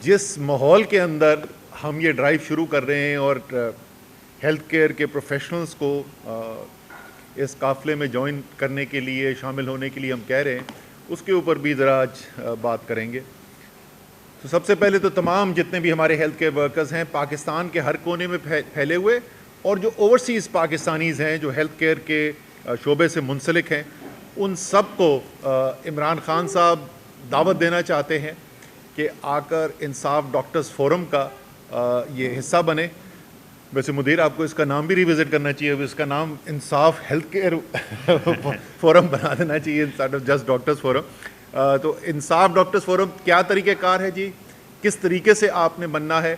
جس ماحول کے اندر ہم یہ ڈرائیو شروع کر رہے ہیں اور ہیلتھ کیئر کے پروفیشنلز کو اس قافلے میں جوائن کرنے کے لیے، شامل ہونے کے لیے ہم کہہ رہے ہیں، اس کے اوپر بھی ذرا آج بات کریں گے۔ تو سب سے پہلے تو تمام جتنے بھی ہمارے ہیلتھ کیئر ورکرز ہیں پاکستان کے ہر کونے میں پھیلے ہوئے، اور جو اوورسیز پاکستانیز ہیں جو ہیلتھ کیئر کے شعبے سے منسلک ہیں، ان سب کو عمران خان صاحب دعوت دینا چاہتے ہیں کہ آ کر انصاف ڈاکٹرز فورم کا یہ حصہ بنے۔ ویسے مدیر آپ کو اس کا نام بھی ریوزٹ کرنا چاہیے، اس کا نام انصاف ہیلتھ کیئر فورم بنا دینا چاہیے instead of just doctors forum. تو انصاف ڈاکٹرز فورم کیا طریقہ کار ہے جی، کس طریقے سے آپ نے بننا ہے؟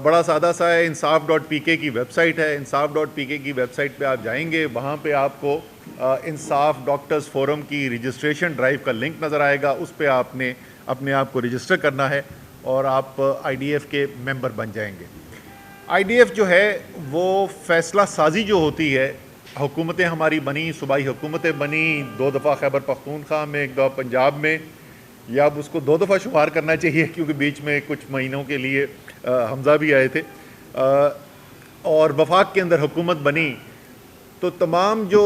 بڑا سادہ سا ہے، insaf.pk کی ویب سائٹ ہے، insaf.pk کی ویب سائٹ پہ آپ جائیں گے، وہاں پہ آپ کو انصاف ڈاکٹرز فورم کی رجسٹریشن ڈرائیو کا لنک نظر آئے گا، اس پہ آپ نے اپنے آپ کو رجسٹر کرنا ہے اور آپ آئی ڈی ایف کے ممبر بن جائیں گے۔ آئی ڈی ایف جو ہے وہ فیصلہ سازی جو ہوتی ہے، حکومتیں ہماری بنی، صوبائی حکومتیں بنی، 2 دفعہ خیبر پختونخوا میں، 1 دفعہ پنجاب میں، یا اب اس کو 2 دفعہ شمار کرنا چاہیے کیونکہ بیچ میں کچھ مہینوں کے لیے حمزہ بھی آئے تھے، اور وفاق کے اندر حکومت بنی۔ تو تمام جو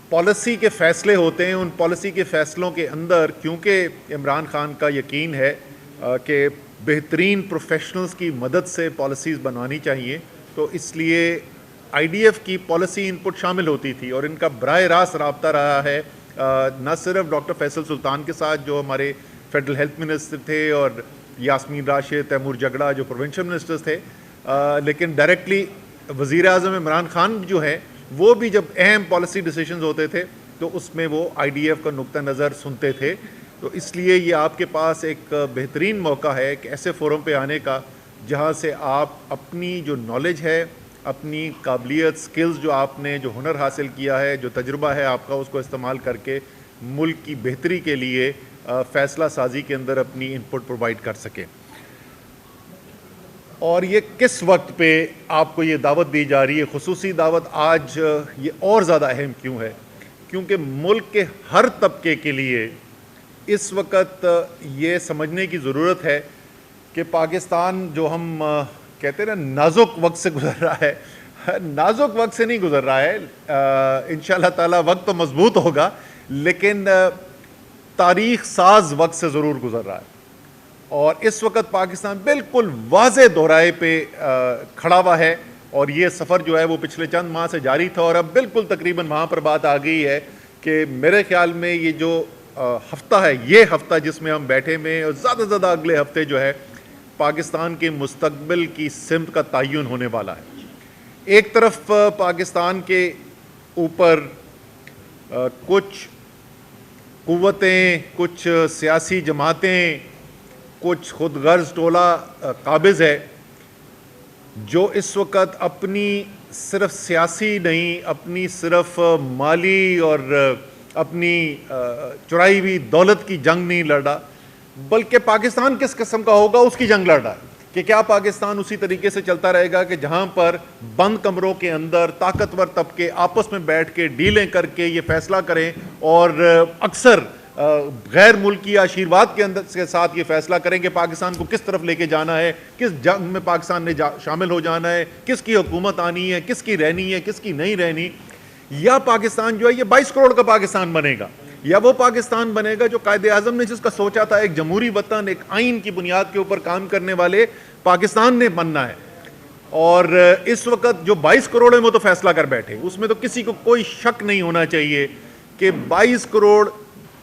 پالیسی کے فیصلے ہوتے ہیں، ان پالیسی کے فیصلوں کے اندر کیونکہ عمران خان کا یقین ہے کہ بہترین پروفیشنلز کی مدد سے پالیسیز بنوانی چاہیے، تو اس لیے آئی ڈی ایف کی پالیسی ان پٹ شامل ہوتی تھی، اور ان کا براہ راست رابطہ رہا ہے نہ صرف ڈاکٹر فیصل سلطان کے ساتھ جو ہمارے فیڈرل ہیلتھ منسٹر تھے، اور یاسمین راشد، تیمور جگڑا جو پروونشل منسٹرز تھے، لیکن ڈائریکٹلی وزیر اعظم عمران خان جو ہے وہ بھی جب اہم پالیسی ڈیسیشنز ہوتے تھے تو اس میں وہ آئی ڈی ایف کا نقطہ نظر سنتے تھے۔ تو اس لیے یہ آپ کے پاس ایک بہترین موقع ہے کہ ایسے فورم پہ آنے کا جہاں سے آپ اپنی جو نالج ہے، اپنی قابلیت، سکلز جو آپ نے جو ہنر حاصل کیا ہے، جو تجربہ ہے آپ کا، اس کو استعمال کر کے ملک کی بہتری کے لیے فیصلہ سازی کے اندر اپنی ان پٹ پرووائڈ کر سکیں۔ اور یہ کس وقت پہ آپ کو یہ دعوت دی جا رہی ہے، خصوصی دعوت آج یہ اور زیادہ اہم کیوں ہے؟ کیونکہ ملک کے ہر طبقے کے لیے اس وقت یہ سمجھنے کی ضرورت ہے کہ پاکستان جو ہم کہتے ہیں نا نازک وقت سے گزر رہا ہے، نازک وقت سے نہیں گزر رہا ہے، انشاءاللہ تعالی وقت تو مضبوط ہوگا، لیکن تاریخ ساز وقت سے ضرور گزر رہا ہے۔ اور اس وقت پاکستان بالکل واضح دہرائے پہ کھڑا ہوا ہے، اور یہ سفر جو ہے وہ پچھلے چند ماہ سے جاری تھا، اور اب بالکل تقریباً وہاں پر بات آ گئی ہے کہ میرے خیال میں یہ جو ہفتہ ہے، یہ ہفتہ جس میں ہم بیٹھے میں، اور زیادہ سے زیادہ اگلے ہفتے جو ہے پاکستان کے مستقبل کی سمت کا تعین ہونے والا ہے۔ ایک طرف پاکستان کے اوپر کچھ قوتیں، کچھ سیاسی جماعتیں، کچھ خود غرض ٹولہ قابض ہے جو اس وقت اپنی صرف سیاسی نہیں، اپنی صرف مالی اور اپنی چرائی ہوئی دولت کی جنگ نہیں لڑ رہا، بلکہ پاکستان کس قسم کا ہوگا اس کی جنگ لڑ رہا ہے کہ کیا پاکستان اسی طریقے سے چلتا رہے گا کہ جہاں پر بند کمروں کے اندر طاقتور طبقے آپس میں بیٹھ کے ڈیلیں کر کے یہ فیصلہ کریں، اور اکثر غیر ملکی آشیرواد کے ساتھ یہ فیصلہ کریں کہ پاکستان کو کس طرف لے کے جانا ہے، کس جنگ میں پاکستان نے شامل ہو جانا ہے، کس کی حکومت آنی ہے، کس کی رہنی ہے، کس کی نہیں رہنی، یا پاکستان جو ہے یہ 22 کروڑ کا پاکستان بنے گا، یا وہ پاکستان بنے گا جو قائد اعظم نے جس کا سوچا تھا، ایک جمہوری وطن، ایک آئین کی بنیاد کے اوپر کام کرنے والے پاکستان نے بننا ہے۔ اور اس وقت جو 22 کروڑ ہیں وہ تو فیصلہ کر بیٹھے، اس میں تو کسی کو کوئی شک نہیں ہونا چاہیے کہ 22 کروڑ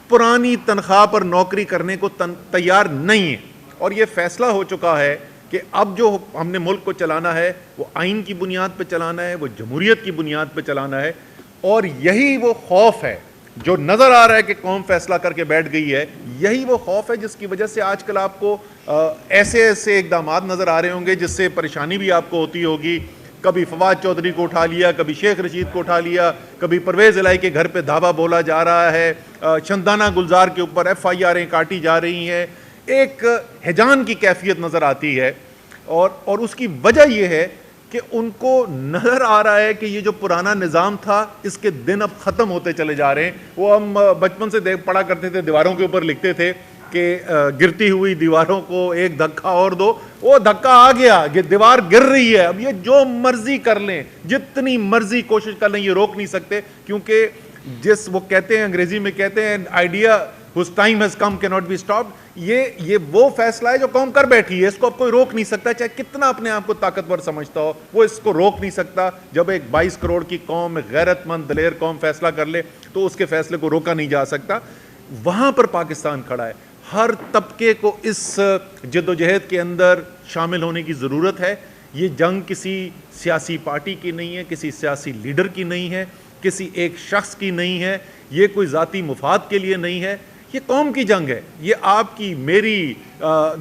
پرانی تنخواہ پر نوکری کرنے کو تیار نہیں ہے، اور یہ فیصلہ ہو چکا ہے کہ اب جو ہم نے ملک کو چلانا ہے وہ آئین کی بنیاد پہ چلانا ہے، وہ جمہوریت کی بنیاد پہ چلانا ہے، اور یہی وہ خوف ہے جو نظر آ رہا ہے کہ قوم فیصلہ کر کے بیٹھ گئی ہے، یہی وہ خوف ہے جس کی وجہ سے آج کل آپ کو ایسے اقدامات نظر آ رہے ہوں گے جس سے پریشانی بھی آپ کو ہوتی ہوگی۔ کبھی فواد چودھری کو اٹھا لیا، کبھی شیخ رشید کو اٹھا لیا، کبھی پرویز الہی کے گھر پہ دھاوا بولا جا رہا ہے، چندانہ گلزار کے اوپر ایف آئی آریں کاٹی جا رہی ہیں، ایک ہیجان کی کیفیت نظر آتی ہے، اور اس کی وجہ یہ ہے کہ ان کو نظر آ رہا ہے کہ یہ جو پرانا نظام تھا اس کے دن اب ختم ہوتے چلے جا رہے ہیں۔ وہ ہم بچپن سے پڑھا کرتے تھے، دیواروں کے اوپر لکھتے تھے کہ گرتی ہوئی دیواروں کو ایک دھکا اور دو, وہ دھکا آ گیا, یہ دیوار گر رہی ہے, اب یہ جو مرضی کر لیں, جتنی مرضی کوشش کر لیں, یہ روک نہیں سکتے, کیونکہ جس وہ کہتے ہیں, انگریزی میں کہتے ہیں, idea whose time has come cannot be stopped, یہ وہ فیصلہ ہے جو قوم کر بیٹھی ہے, اس کو اب کوئی روک نہیں سکتا, چاہے کتنا اپنے آپ کو طاقتور سمجھتا ہو, وہ اس کو روک نہیں سکتا. جب ایک 22 کروڑ کی قوم, غیرت مند دلیر قوم فیصلہ کر لے تو اس کے فیصلے کو روکا نہیں جا سکتا. وہاں پر پاکستان کھڑا ہے. ہر طبقے کو اس جد و جہد کے اندر شامل ہونے کی ضرورت ہے. یہ جنگ کسی سیاسی پارٹی کی نہیں ہے, کسی سیاسی لیڈر کی نہیں ہے, کسی ایک شخص کی نہیں ہے, یہ کوئی ذاتی مفاد کے لیے نہیں ہے, یہ قوم کی جنگ ہے, یہ آپ کی, میری,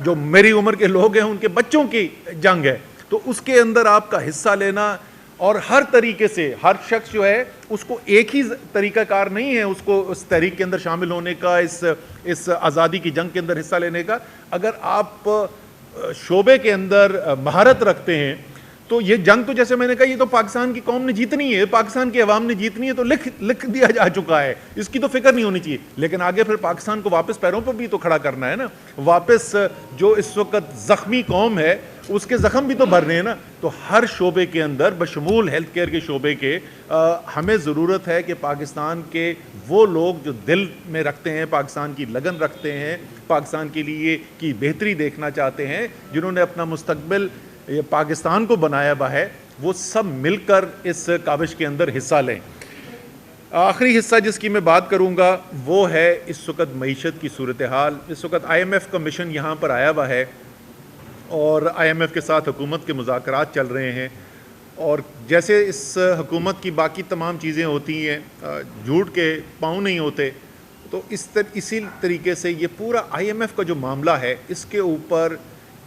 جو میری عمر کے لوگ ہیں ان کے بچوں کی جنگ ہے. تو اس کے اندر آپ کا حصہ لینا, اور ہر طریقے سے ہر شخص جو ہے اس کو ایک ہی طریقہ کار نہیں ہے اس کو اس تحریک کے اندر شامل ہونے کا, اس آزادی کی جنگ کے اندر حصہ لینے کا. اگر آپ شعبے کے اندر مہارت رکھتے ہیں تو یہ جنگ تو جیسے میں نے کہا یہ تو پاکستان کی قوم نے جیتنی ہے, پاکستان کی عوام نے جیتنی ہے, تو لکھ دیا جا چکا ہے, اس کی تو فکر نہیں ہونی چاہیے. لیکن آگے پھر پاکستان کو واپس پیروں پر بھی تو کھڑا کرنا ہے نا, واپس جو اس وقت زخمی قوم ہے اس کے زخم بھی تو بھرنے ہیں نا. تو ہر شعبے کے اندر بشمول ہیلتھ کیئر کے شعبے کے ہمیں ضرورت ہے کہ پاکستان کے وہ لوگ جو دل میں رکھتے ہیں, پاکستان کی لگن رکھتے ہیں, پاکستان کے لیے کی بہتری دیکھنا چاہتے ہیں, جنہوں نے اپنا مستقبل یہ پاکستان کو بنایا ہوا ہے, وہ سب مل کر اس کاوش کے اندر حصہ لیں. آخری حصہ جس کی میں بات کروں گا وہ ہے اس وقت معیشت کی صورتحال. اس وقت آئی ایم ایف کا مشن یہاں پر آیا ہوا ہے اور آئی ایم ایف کے ساتھ حکومت کے مذاکرات چل رہے ہیں, اور جیسے اس حکومت کی باقی تمام چیزیں ہوتی ہیں, جھوٹ کے پاؤں نہیں ہوتے, تو اسی طریقے سے یہ پورا آئی ایم ایف کا جو معاملہ ہے اس کے اوپر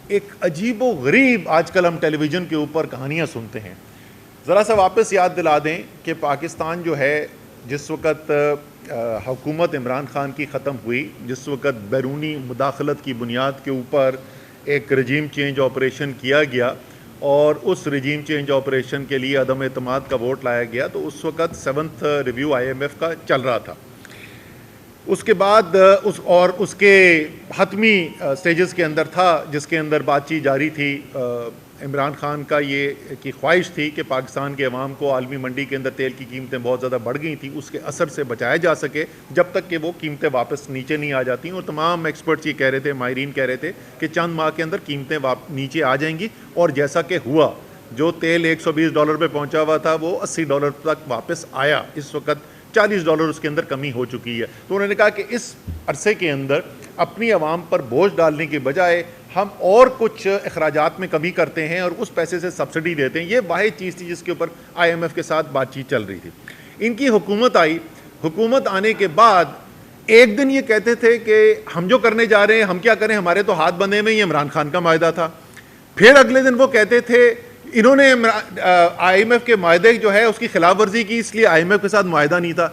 ایک عجیب و غریب آج کل ہم ٹیلی ویژن کے اوپر کہانیاں سنتے ہیں. ذرا سا واپس یاد دلا دیں کہ پاکستان جو ہے جس وقت حکومت عمران خان کی ختم ہوئی, جس وقت بیرونی مداخلت کی بنیاد کے اوپر ایک رجیم چینج آپریشن کیا گیا اور اس رجیم چینج آپریشن کے لیے عدم اعتماد کا ووٹ لایا گیا, تو اس وقت 7th review I am F کا چل رہا تھا. اس کے بعد اس کے حتمی سٹیجز کے اندر تھا جس کے اندر بات چیت جاری تھی. عمران خان کا یہ کی خواہش تھی کہ پاکستان کے عوام کو عالمی منڈی کے اندر تیل کی قیمتیں بہت زیادہ بڑھ گئی تھیں, اس کے اثر سے بچایا جا سکے جب تک کہ وہ قیمتیں واپس نیچے نہیں آ جاتی. اور تمام ایکسپرٹس یہ کہہ رہے تھے, ماہرین کہہ رہے تھے کہ چند ماہ کے اندر قیمتیں نیچے آ جائیں گی, اور جیسا کہ ہوا, جو تیل $120 پہ پہنچا ہوا تھا وہ $80 تک واپس آیا. اس وقت $40 اس کے اندر کمی ہو چکی ہے. تو انہوں نے کہا کہ اس عرصے کے اندر اپنی عوام پر بوجھ ڈالنے کے بجائے ہم اور کچھ اخراجات میں کمی کرتے ہیں اور اس پیسے سے سبسڈی دیتے ہیں. یہ واحد چیز تھی جس کے اوپر آئی ایم ایف کے ساتھ بات چیت چل رہی تھی. ان کی حکومت آئی, حکومت آنے کے بعد ایک دن یہ کہتے تھے کہ ہم جو کرنے جا رہے ہیں ہم کیا کریں, ہمارے تو ہاتھ بندھے میں, یہ عمران خان کا معاہدہ تھا. پھر اگلے دن وہ کہتے تھے انہوں نے آئی ایم ایف کے معاہدے جو ہے اس کی خلاف ورزی کی, اس لیے آئی ایم ایف کے ساتھ معاہدہ نہیں تھا.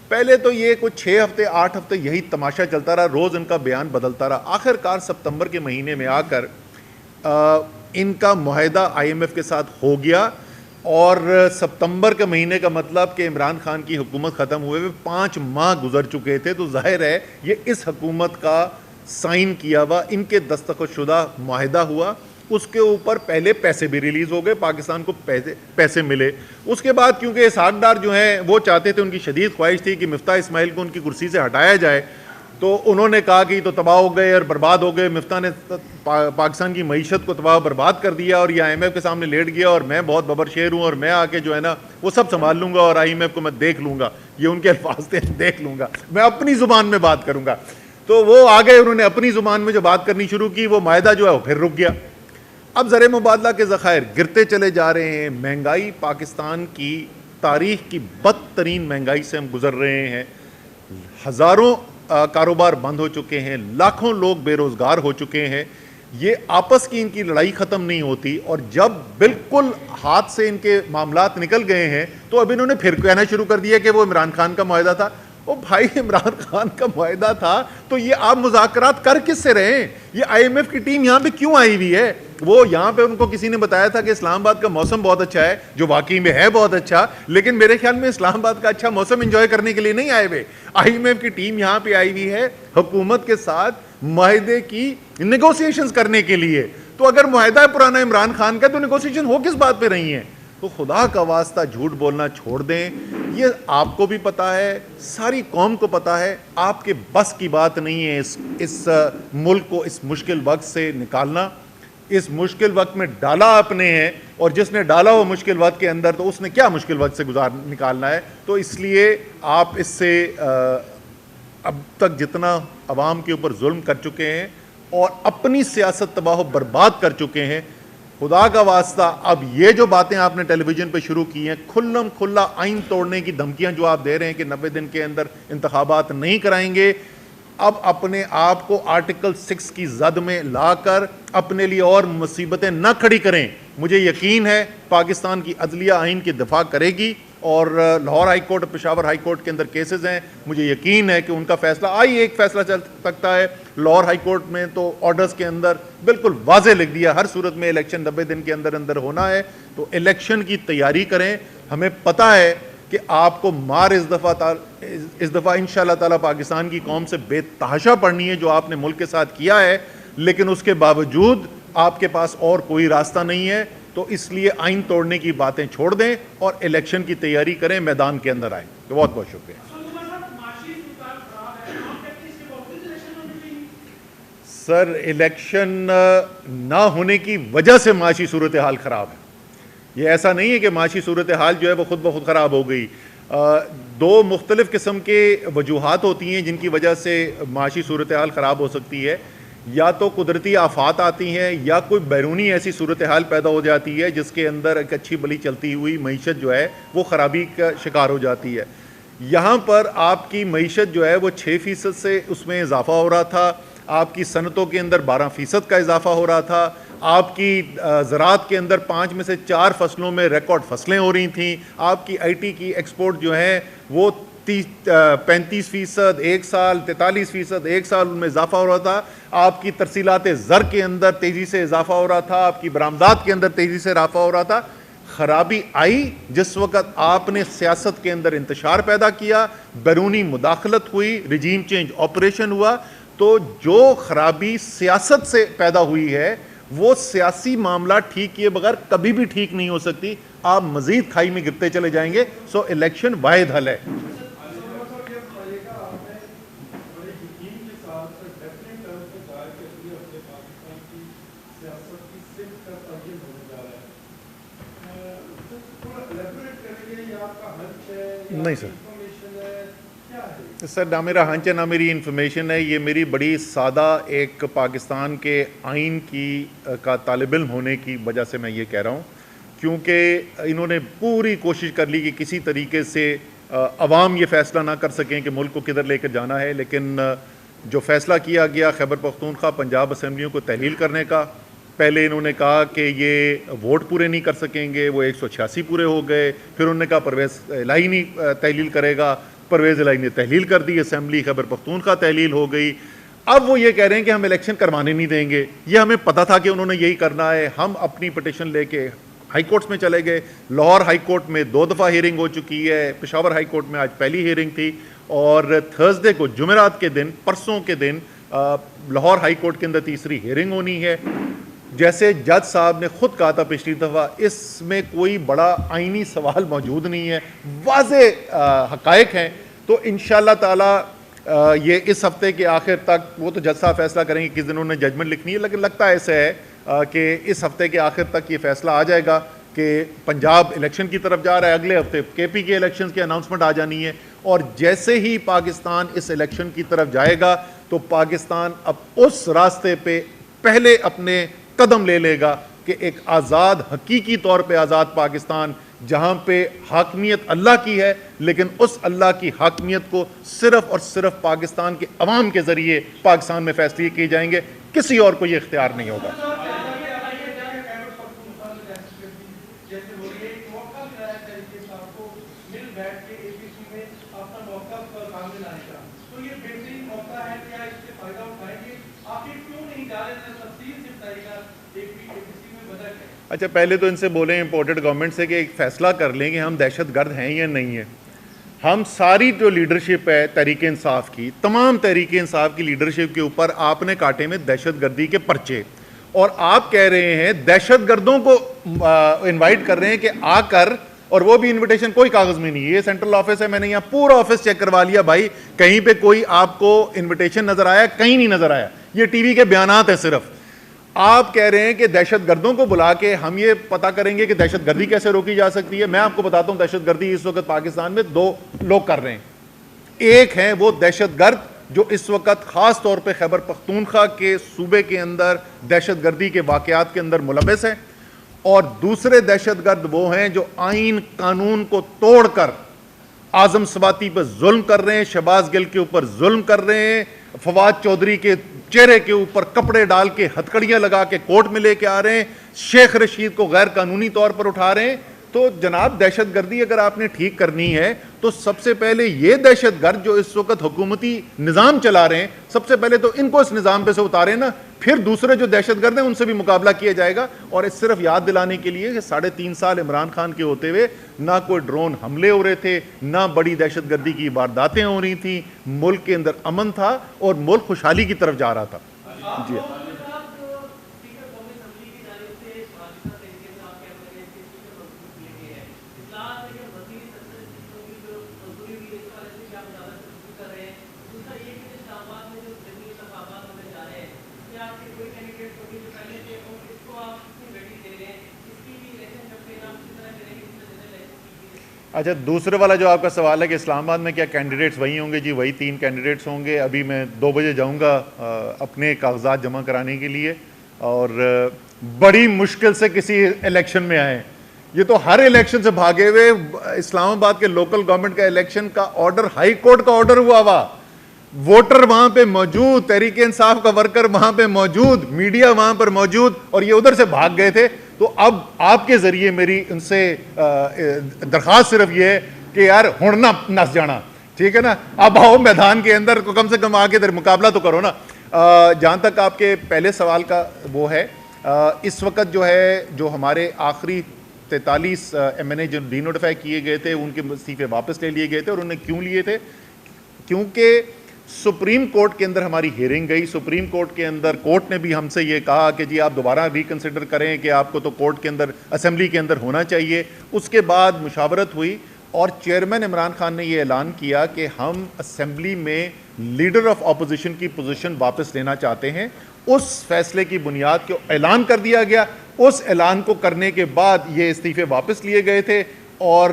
پہلے تو یہ کچھ 6 ہفتے 8 ہفتے یہی تماشا چلتا رہا, روز ان کا بیان بدلتا رہا. آخر کار ستمبر کے مہینے میں آ کر ان کا معاہدہ آئی ایم ایف کے ساتھ ہو گیا, اور ستمبر کے مہینے کا مطلب کہ عمران خان کی حکومت ختم ہوئے 5 ماہ گزر چکے تھے. تو ظاہر ہے یہ اس حکومت کا سائن کیا ہوا, ان کے دستخط شدہ معاہدہ ہوا. اس کے اوپر پہلے پیسے بھی ریلیز ہو گئے, پاکستان کو پیسے ملے. اس کے بعد کیونکہ اسحاق ڈار جو ہیں وہ چاہتے تھے, ان کی شدید خواہش تھی کہ مفتاح اسماعیل کو ان کی کرسی سے ہٹایا جائے, تو انہوں نے کہا کہ تو تباہ ہو گئے اور برباد ہو گئے. مفتاح نے پاکستان کی معیشت کو تباہ و برباد کر دیا, اور یہ آئی ایم ایف کے سامنے لیٹ گیا, اور میں بہت ببر شیر ہوں اور میں آ کے جو ہے نا وہ سب سنبھال لوں گا, اور آئی ایم ایف کو میں دیکھ لوں گا. یہ ان کے الفاظ تھے, دیکھ لوں گا, میں اپنی زبان میں بات کروں گا. تو وہ آ گئے, انہوں نے اپنی زبان میں جو بات کرنی شروع کی, وہ معاہدہ جو ہے وہ پھر رک گیا. اب زر مبادلہ کے ذخائر گرتے چلے جا رہے ہیں. مہنگائی پاکستان کی تاریخ کی بدترین مہنگائی سے ہم گزر رہے ہیں. ہزاروں کاروبار بند ہو چکے ہیں, لاکھوں لوگ بے روزگار ہو چکے ہیں. یہ آپس کی ان کی لڑائی ختم نہیں ہوتی, اور جب بالکل ہاتھ سے ان کے معاملات نکل گئے ہیں تو اب انہوں نے پھر کہنا شروع کر دیا کہ وہ عمران خان کا معاہدہ تھا. او بھائی, عمران خان کا معاہدہ تھا تو یہ آپ مذاکرات کر کس سے رہے ہیں؟ یہ آئی ایم ایف کی ٹیم یہاں پہ کیوں آئی ہوئی ہے؟ وہ یہاں پہ ان کو کسی نے بتایا تھا کہ اسلام آباد کا موسم بہت اچھا ہے, جو واقعی میں ہے بہت اچھا, لیکن میرے خیال میں اسلام آباد کا اچھا موسم انجوائے کرنے کے لیے نہیں آئے ہوئے. آئی ایم ایف کی ٹیم یہاں پہ آئی ہوئی ہے حکومت کے ساتھ معاہدے کی نیگوسیشنز کرنے کے لیے. تو اگر معاہدہ پرانا عمران خان کا تو نیگوسیشن ہو کس بات پہ رہی ہیں؟ تو خدا کا واسطہ جھوٹ بولنا چھوڑ دیں. یہ آپ کو بھی پتا ہے, ساری قوم کو پتا ہے, آپ کے بس کی بات نہیں ہے اس ملک کو اس مشکل وقت سے نکالنا. اس مشکل وقت میں ڈالا آپ نے ہے, اور جس نے ڈالا وہ مشکل وقت کے اندر, تو اس نے کیا مشکل وقت سے نکالنا ہے. تو اس لیے آپ اس سے اب تک جتنا عوام کے اوپر ظلم کر چکے ہیں اور اپنی سیاست تباہ و برباد کر چکے ہیں, خدا کا واسطہ اب یہ جو باتیں آپ نے ٹیلی ویژن پہ شروع کی ہیں, کھلم کھلا آئین توڑنے کی دھمکیاں جو آپ دے رہے ہیں کہ 90 دن کے اندر انتخابات نہیں کرائیں گے, اب اپنے آپ کو آرٹیکل 6 کی زد میں لا کر اپنے لیے اور مصیبتیں نہ کھڑی کریں. مجھے یقین ہے پاکستان کی عدلیہ آئین کی دفاع کرے گی, اور لاہور ہائی کورٹ اور پشاور ہائی کورٹ کے اندر کیسز ہیں, مجھے یقین ہے کہ ان کا فیصلہ ایک فیصلہ چل سکتا ہے. لاہور ہائی کورٹ میں تو آرڈرز کے اندر بالکل واضح لکھ دیا ہر صورت میں الیکشن 90 دن کے اندر اندر ہونا ہے. تو الیکشن کی تیاری کریں. ہمیں پتہ ہے کہ آپ کو مار اس دفعہ انشاءاللہ تعالی پاکستان کی قوم سے بے تحاشا پڑنی ہے جو آپ نے ملک کے ساتھ کیا ہے, لیکن اس کے باوجود آپ کے پاس اور کوئی راستہ نہیں ہے. تو اس لیے آئین توڑنے کی باتیں چھوڑ دیں اور الیکشن کی تیاری کریں, میدان کے اندر آئیں. تو بہت بہت شکریہ. سر, الیکشن نہ ہونے کی وجہ سے معاشی صورتحال خراب ہے. یہ ایسا نہیں ہے کہ معاشی صورتحال جو ہے وہ خود بخود خراب ہو گئی. دو مختلف قسم کے وجوہات ہوتی ہیں جن کی وجہ سے معاشی صورتحال خراب ہو سکتی ہے. یا تو قدرتی آفات آتی ہیں, یا کوئی بیرونی ایسی صورتحال پیدا ہو جاتی ہے جس کے اندر ایک اچھی بلی چلتی ہوئی معیشت جو ہے وہ خرابی کا شکار ہو جاتی ہے. یہاں پر آپ کی معیشت جو ہے وہ 6% سے اس میں اضافہ ہو رہا تھا, آپ کی صنعتوں کے اندر 12% کا اضافہ ہو رہا تھا, آپ کی زراعت کے اندر 5 میں سے 4 فصلوں میں ریکارڈ فصلیں ہو رہی تھیں, آپ کی آئی ٹی کی ایکسپورٹ جو ہے وہ 35% ایک سال, 43% ایک سال ان میں اضافہ ہو رہا تھا, آپ کی ترسیلات زر کے اندر تیزی سے اضافہ ہو رہا تھا, آپ کی برآمدات کے اندر تیزی سے اضافہ ہو رہا تھا. خرابی آئی جس وقت آپ نے سیاست کے اندر انتشار پیدا کیا, بیرونی مداخلت ہوئی, رجیم چینج آپریشن ہوا. تو جو خرابی سیاست سے پیدا ہوئی ہے وہ سیاسی معاملہ ٹھیک کیے بغیر کبھی بھی ٹھیک نہیں ہو سکتی. آپ مزید کھائی میں گرتے چلے جائیں گے. سو الیکشن واحد حل ہے. نہیں سر, نہ میرا ہنچ ہے نہ میری انفارمیشن ہے. یہ میری بڑی سادہ ایک پاکستان کے آئین کا طالب علم ہونے کی وجہ سے میں یہ کہہ رہا ہوں, کیونکہ انہوں نے پوری کوشش کر لی کہ کسی طریقے سے عوام یہ فیصلہ نہ کر سکیں کہ ملک کو کدھر لے کر جانا ہے. لیکن جو فیصلہ کیا گیا خیبر پختونخوا پنجاب اسمبلیوں کو تحلیل کرنے کا, پہلے انہوں نے کہا کہ یہ ووٹ پورے نہیں کر سکیں گے, وہ 186 پورے ہو گئے. پھر انہوں نے کہا پرویز الہی نہیں تحلیل کرے گا, پرویز الہی نے تحلیل کر دی, اسمبلی خیبر پختونخوا تحلیل ہو گئی. اب وہ یہ کہہ رہے ہیں کہ ہم الیکشن کروانے نہیں دیں گے. یہ ہمیں پتہ تھا کہ انہوں نے یہی کرنا ہے. ہم اپنی پٹیشن لے کے ہائی کورٹس میں چلے گئے. لاہور ہائی کورٹ میں 2 دفعہ ہیئرنگ ہو چکی ہے, پشاور ہائی کورٹ میں آج پہلی ہیئرنگ تھی, اور تھرسڈے کو جمعرات کے دن, پرسوں کے دن لاہور ہائی کورٹ کے اندر تیسری ہیئرنگ ہونی ہے. جیسے جج صاحب نے خود کہا تھا پچھلی دفعہ, اس میں کوئی بڑا آئینی سوال موجود نہیں ہے, واضح حقائق ہیں. تو انشاءاللہ تعالی یہ اس ہفتے کے آخر تک, وہ تو جج صاحب فیصلہ کریں گے کس دن انہوں نے ججمنٹ لکھنی ہے, لیکن لگتا ہے ایسے ہے کہ اس ہفتے کے آخر تک یہ فیصلہ آ جائے گا کہ پنجاب الیکشن کی طرف جا رہا ہے. اگلے ہفتے کے پی کے الیکشن کی اناؤنسمنٹ آ جانی ہے, اور جیسے ہی پاکستان اس الیکشن کی طرف جائے گا تو پاکستان اب اس راستے پہ پہلے اپنے قدم لے لے گا کہ ایک آزاد, حقیقی طور پہ آزاد پاکستان, جہاں پہ حاکمیت اللہ کی ہے, لیکن اس اللہ کی حاکمیت کو صرف اور صرف پاکستان کے عوام کے ذریعے پاکستان میں فیصلے کیے جائیں گے, کسی اور کو یہ اختیار نہیں ہوگا. اچھا, پہلے تو ان سے بولیں امپورٹڈ گورنمنٹ سے کہ ایک فیصلہ کر لیں کہ ہم دہشت گرد ہیں یا نہیں ہیں. ہم ساری جو لیڈرشپ ہے تحریک انصاف کی، تمام تحریک انصاف کی لیڈرشپ کے اوپر آپ نے کاٹے میں دہشت گردی کے پرچے، اور آپ کہہ رہے ہیں دہشت گردوں کو انوائٹ کر رہے ہیں کہ آ کر، اور وہ بھی انویٹیشن کوئی کاغذ میں نہیں ہے، یہ سینٹرل آفس ہے، میں نے یہاں پورا آفس چیک کروا لیا بھائی، کہیں پہ کوئی آپ کو انویٹیشن نظر آیا؟ کہیں نہیں نظر آیا، یہ ٹی وی کے بیانات ہیں صرف۔ آپ کہہ رہے ہیں کہ دہشت گردوں کو بلا کے ہم یہ پتہ کریں گے کہ دہشت گردی کیسے روکی جا سکتی ہے۔ میں آپ کو بتاتا ہوں دہشت گردی اس وقت پاکستان میں دو لوگ کر رہے ہیں۔ ایک ہیں وہ دہشت گرد جو اس وقت خاص طور پہ خیبر پختونخوا کے صوبے کے اندر دہشت گردی کے واقعات کے اندر ملوث ہیں، اور دوسرے دہشت گرد وہ ہیں جو آئین قانون کو توڑ کر اعظم سواتی پہ ظلم کر رہے ہیں، شہباز گل کے اوپر ظلم کر رہے ہیں، فواد چودھری کے چہرے کے اوپر کپڑے ڈال کے ہتھکڑیاں لگا کے کورٹ میں لے کے آ رہے ہیں، شیخ رشید کو غیر قانونی طور پر اٹھا رہے ہیں۔ تو جناب دہشت گردی اگر آپ نے ٹھیک کرنی ہے تو سب سے پہلے یہ دہشت گرد جو اس وقت حکومتی نظام چلا رہے ہیں، سب سے پہلے تو ان کو اس نظام پہ سے اتارے نا، پھر دوسرے جو دہشت گرد ہیں ان سے بھی مقابلہ کیا جائے گا۔ اور اس صرف یاد دلانے کے لیے کہ 3.5 سال عمران خان کے ہوتے ہوئے نہ کوئی ڈرون حملے ہو رہے تھے، نہ بڑی دہشت گردی کی وارداتیں ہو رہی تھیں، ملک کے اندر امن تھا اور ملک خوشحالی کی طرف جا رہا تھا۔ جی اچھا، دوسرے والا جو آپ کا سوال ہے کہ اسلام آباد میں کیا کینڈیڈیٹس وہی ہوں گے؟ جی وہی 3 کینڈیڈیٹس ہوں گے۔ ابھی میں 2 بجے جاؤں گا اپنے کاغذات جمع کرانے کے لیے، اور بڑی مشکل سے کسی الیکشن میں آئے۔ یہ تو ہر الیکشن سے بھاگے ہوئے، اسلام آباد کے لوکل گورنمنٹ کا الیکشن کا آرڈر، ہائی کورٹ کا آرڈر ہوا، ووٹر وہاں پہ موجود، تحریک انصاف کا ورکر وہاں پہ موجود، میڈیا وہاں پر موجود، اور یہ ادھر سے بھاگ گئے تھے۔ تو اب آپ کے ذریعے میری ان سے درخواست صرف یہ ہے کہ یار ہن نہ نس جانا، ٹھیک ہے نا؟ اب آؤ میدان کے اندر، کم سے کم آ کے مقابلہ تو کرو نا۔ جہاں تک آپ کے پہلے سوال کا وہ ہے، اس وقت جو ہے جو ہمارے آخری 43 ایم این اے جو ڈی نوٹیفائی کیے گئے تھے ان کے استعفے واپس لے لیے گئے تھے، اور انہوں نے کیوں لیے تھے؟ کیونکہ سپریم کورٹ کے اندر ہماری ہیئرنگ گئی، سپریم کورٹ کے اندر کورٹ نے بھی ہم سے یہ کہا کہ جی آپ دوبارہ ریکنسیڈر کریں کہ آپ کو تو کورٹ کے اندر اسمبلی کے اندر ہونا چاہیے۔ اس کے بعد مشاورت ہوئی اور چیئرمین عمران خان نے یہ اعلان کیا کہ ہم اسمبلی میں لیڈر آف اپوزیشن کی پوزیشن واپس لینا چاہتے ہیں۔ اس فیصلے کی بنیاد کو اعلان کر دیا گیا، اس اعلان کو کرنے کے بعد یہ استعفے واپس لیے گئے تھے، اور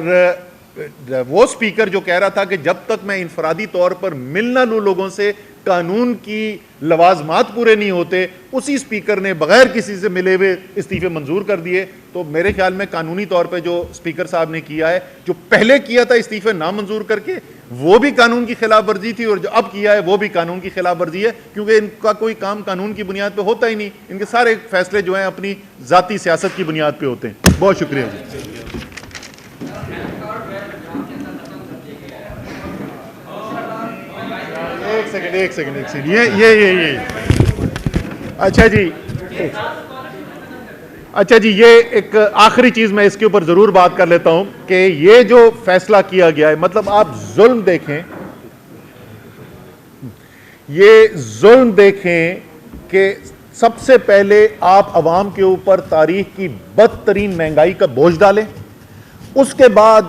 وہ سپیکر جو کہہ رہا تھا کہ جب تک میں انفرادی طور پر مل نہ لوں لوگوں سے قانون کی لوازمات پورے نہیں ہوتے، اسی سپیکر نے بغیر کسی سے ملے ہوئے استعفے منظور کر دیے۔ تو میرے خیال میں قانونی طور پہ جو سپیکر صاحب نے کیا ہے، جو پہلے کیا تھا استعفے نامنظور کر کے، وہ بھی قانون کی خلاف ورزی تھی، اور جو اب کیا ہے وہ بھی قانون کی خلاف ورزی ہے، کیونکہ ان کا کوئی کام قانون کی بنیاد پہ ہوتا ہی نہیں، ان کے سارے فیصلے جو ہیں اپنی ذاتی سیاست کی بنیاد پہ ہوتے ہیں۔ بہت شکریہ جی۔ ایک سیکنڈ یہ اچھا جی یہ ایک آخری چیز میں اس کے اوپر ضرور بات کر لیتا ہوں کہ یہ جو فیصلہ کیا گیا ہے، مطلب آپ ظلم دیکھیں، یہ ظلم دیکھیں کہ سب سے پہلے آپ عوام کے اوپر تاریخ کی بدترین مہنگائی کا بوجھ ڈالیں، اس کے بعد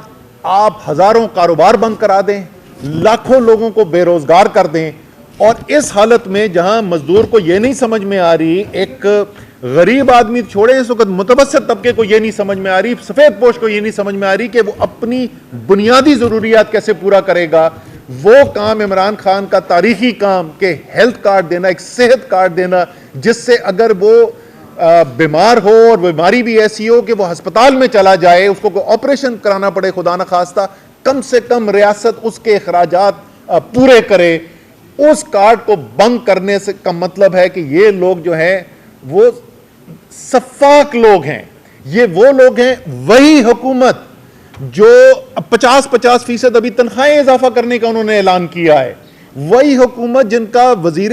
آپ ہزاروں کاروبار بند کرا دیں، لاکھوں لوگوں کو بے روزگار کر دیں، اور اس حالت میں جہاں مزدور کو یہ نہیں سمجھ میں آ رہی، ایک غریب آدمی چھوڑے اس وقت متوسط طبقے کو یہ نہیں سمجھ میں آ رہی، سفید پوش کو یہ نہیں سمجھ میں آ رہی کہ وہ اپنی بنیادی ضروریات کیسے پورا کرے گا۔ وہ کام عمران خان کا تاریخی کام کہ ہیلتھ کارڈ دینا، ایک صحت کارڈ دینا، جس سے اگر وہ بیمار ہو اور بیماری بھی ایسی ہو کہ وہ ہسپتال میں چلا جائے، اس کو کوئی آپریشن کرانا پڑے خدا نخواستہ، کم سے کم ریاست اس کے اخراجات پورے کرے۔ اس کارڈ کو بند کرنے سے کا مطلب ہے کہ یہ لوگ جو ہیں وہ سفاک لوگ ہیں، یہ وہ لوگ ہیں، وہی حکومت جو 50% ابھی تنخواہیں اضافہ کرنے کا انہوں نے اعلان کیا ہے، وہی حکومت جن کا وزیر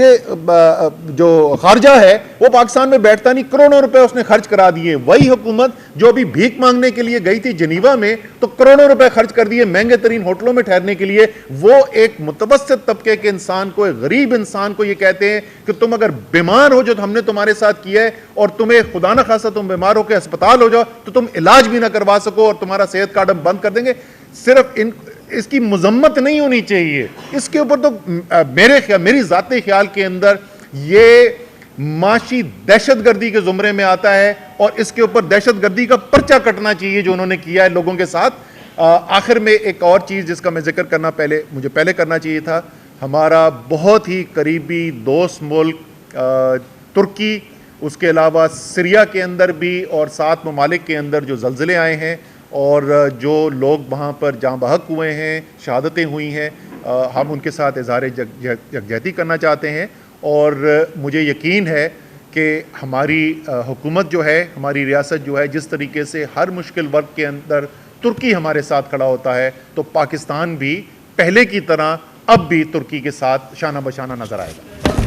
جو خارجہ ہے وہ پاکستان میں بیٹھتا نہیں، کروڑوں روپے اس نے خرچ کرا دیے. وہی حکومت جو ابھی بھیک مانگنے کے لیے گئی تھی جنیوا میں تو کروڑوں روپے خرچ کر دیے مہنگے ترین ہوٹلوں میں ٹھہرنے کے لیے. وہ ایک متوسط طبقے کے انسان کو، ایک غریب انسان کو یہ کہتے ہیں کہ تم اگر بیمار ہو جو ہم نے تمہارے ساتھ کیا ہے اور تمہیں خدا نہ خواستہ تم بیمار ہو کے ہسپتال ہو جاؤ تو تم علاج بھی نہ کروا سکو اور تمہارا صحت کارڈ ہم بند کر دیں گے. صرف اس کی مذمت نہیں ہونی چاہیے، اس کے اوپر تو میری ذاتی خیال کے اندر یہ معاشی دہشت گردی کے زمرے میں آتا ہے اور اس کے اوپر دہشت گردی کا پرچہ کٹنا چاہیے جو انہوں نے کیا ہے لوگوں کے ساتھ. آخر میں ایک اور چیز جس کا میں ذکر کرنا مجھے پہلے کرنا چاہیے تھا، ہمارا بہت ہی قریبی دوست ملک ترکی، اس کے علاوہ سیریا کے اندر بھی اور 7 ممالک کے اندر جو زلزلے آئے ہیں اور جو لوگ وہاں پر جاں بحق ہوئے ہیں، شہادتیں ہوئی ہیں، ہم ان کے ساتھ اظہار یکجہتی کرنا چاہتے ہیں. اور مجھے یقین ہے کہ ہماری حکومت جو ہے، ہماری ریاست جو ہے، جس طریقے سے ہر مشکل وقت کے اندر ترکی ہمارے ساتھ کھڑا ہوتا ہے تو پاکستان بھی پہلے کی طرح اب بھی ترکی کے ساتھ شانہ بشانہ نظر آئے گا.